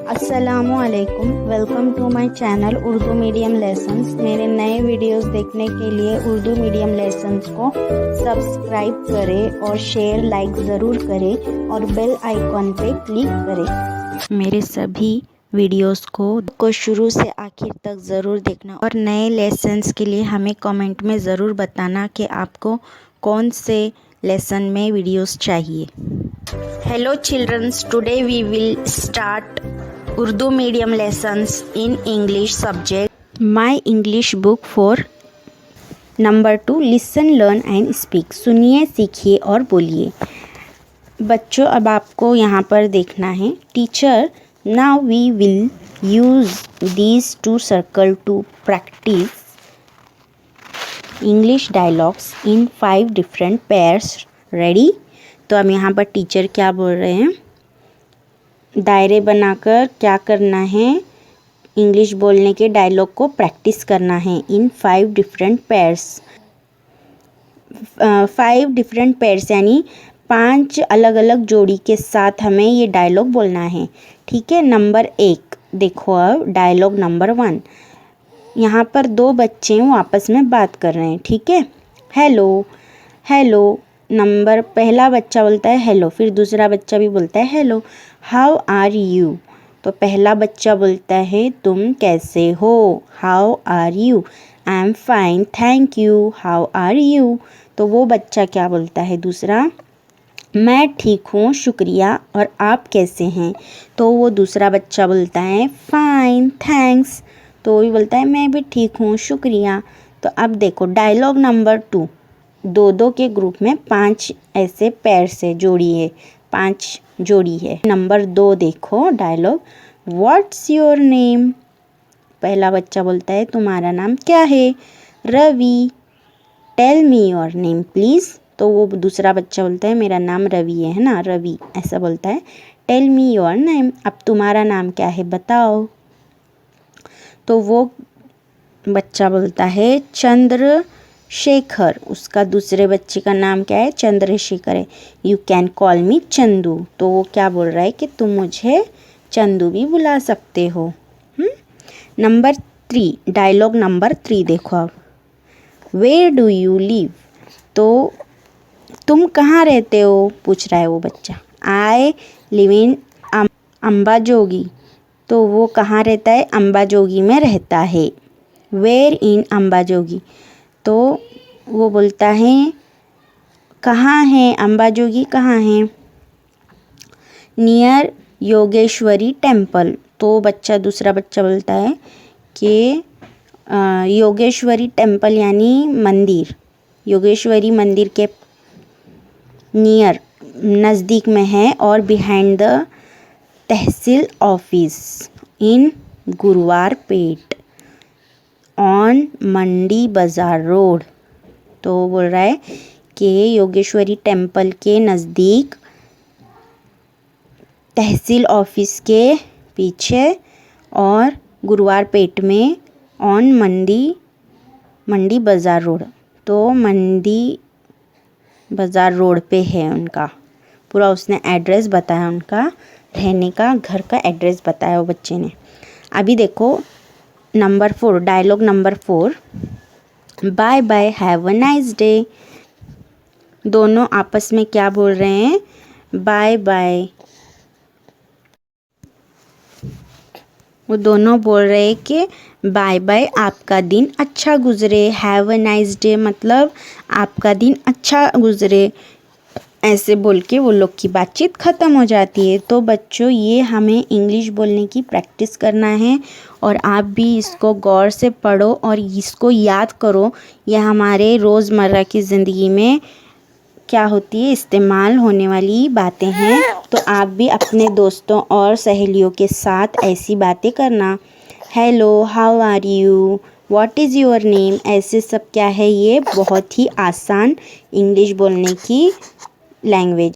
अस्सलामुअलैकुम, welcome to my channel Urdu medium lessons. मेरे नए वीडियोस देखने के लिए उर्दू मीडियम लेसन्स को सब्सक्राइब करें और शेयर लाइक ज़रूर करें और बेल आइकॉन पे क्लिक करें। मेरे सभी वीडियोस को शुरू से आखिर तक ज़रूर देखना और नए लेसन्स के लिए हमें कमेंट में ज़रूर बताना कि आपको कौन से लेसन में वीडियोस चाहिए। Hello children, today we will start Urdu medium lessons in English subject. My English book for number 2 listen, learn and speak. सुनिए, सीखिए और बोलिए। बच्चों, अब आपको यहाँ पर देखना है teacher now we will use these two circle to practice English dialogues in 5 different pairs. Ready? तो अब यहाँ पर टीचर क्या बोल रहे हैं, दायरे बनाकर क्या करना है, इंग्लिश बोलने के डायलॉग को प्रैक्टिस करना है इन 5 डिफरेंट पेयर्स। 5 डिफरेंट पेयर्स यानी 5 अलग अलग जोड़ी के साथ हमें ये डायलॉग बोलना है। ठीक है। नंबर 1 देखो, अब डायलॉग नंबर 1। यहाँ पर 2 बच्चे वो आपस में बात कर रहे हैं। ठीक है। हेलो हेलो, पहला बच्चा बोलता है हेलो, फिर दूसरा बच्चा भी बोलता है हेलो। हाउ आर यू, तो पहला बच्चा बोलता है तुम कैसे हो, how are you. I am fine thank you, how are you. तो वो बच्चा क्या बोलता है दूसरा, मैं ठीक हूँ शुक्रिया, और आप कैसे हैं। तो वो दूसरा बच्चा बोलता है फाइन थैंक्स, तो वो भी बोलता है मैं भी ठीक हूँ शुक्रिया। तो अब देखो डायलॉग नंबर 2, 2 के ग्रुप में 5 ऐसे पैर से जोड़ी है, 5 जोड़ी है। नंबर 2 देखो डायलॉग, व्हाट्स योर नेम, पहला बच्चा बोलता है तुम्हारा नाम क्या है, Ravi. Tell me your name please, तो वो दूसरा बच्चा बोलता है मेरा नाम रवि है ना, रवि ऐसा बोलता है। टेल मी योर नेम, अब तुम्हारा नाम क्या है बताओ। तो वो बच्चा बोलता है चंद्रशेखर, उसका दूसरे बच्चे का नाम क्या है, चंद्रशेखर है। यू कैन कॉल मी चंदू, तो वो क्या बोल रहा है कि तुम मुझे चंदू भी बुला सकते हो। नंबर 3 डायलॉग नंबर 3 देखो अब, वेयर डू यू लिव, तो तुम कहाँ रहते हो पूछ रहा है वो बच्चा। आई लिव इन अम्बाजोगी, तो वो कहाँ रहता है, अम्बाजोगी में रहता है। वेयर इन अम्बाजोगी, तो वो बोलता है कहाँ है, अम्बाजोगी कहाँ है, नियर योगेश्वरी टेम्पल। तो दूसरा बच्चा बोलता है कि योगेश्वरी टेम्पल यानी मंदिर, योगेश्वरी मंदिर के नियर नज़दीक में है, और behind the tehsil office in Guruwarpeth on Mandi Bazaar road. तो बोल रहा है कि योगेश्वरी टेम्पल के नज़दीक तहसील ऑफिस के पीछे और गुरुवारपेट में ऑन मंडी बाज़ार रोड, तो मंडी बाज़ार रोड पे है उनका पूरा, उसने एड्रेस बताया, उनका रहने का घर का एड्रेस बताया वो बच्चे ने। अभी देखो number 4 dialogue number 4, bye bye have a nice day. दोनों आपस में क्या बोल रहे हैं, बाय बाय। वो दोनों बोल रहे हैं कि बाय बाय, आपका दिन अच्छा गुजरे। हैव अ नाइस डे मतलब आपका दिन अच्छा गुजरे, ऐसे बोल के वो लोग की बातचीत ख़त्म हो जाती है। तो बच्चों, ये हमें इंग्लिश बोलने की प्रैक्टिस करना है और आप भी इसको गौर से पढ़ो और इसको याद करो। यह हमारे रोज़मर्रा की ज़िंदगी में क्या होती है, इस्तेमाल होने वाली बातें हैं। तो आप भी अपने दोस्तों और सहेलियों के साथ ऐसी बातें करना। Hello, how are you, what is your name, ऐसे सब क्या है, ये बहुत ही आसान इंग्लिश बोलने की लैंग्वेज।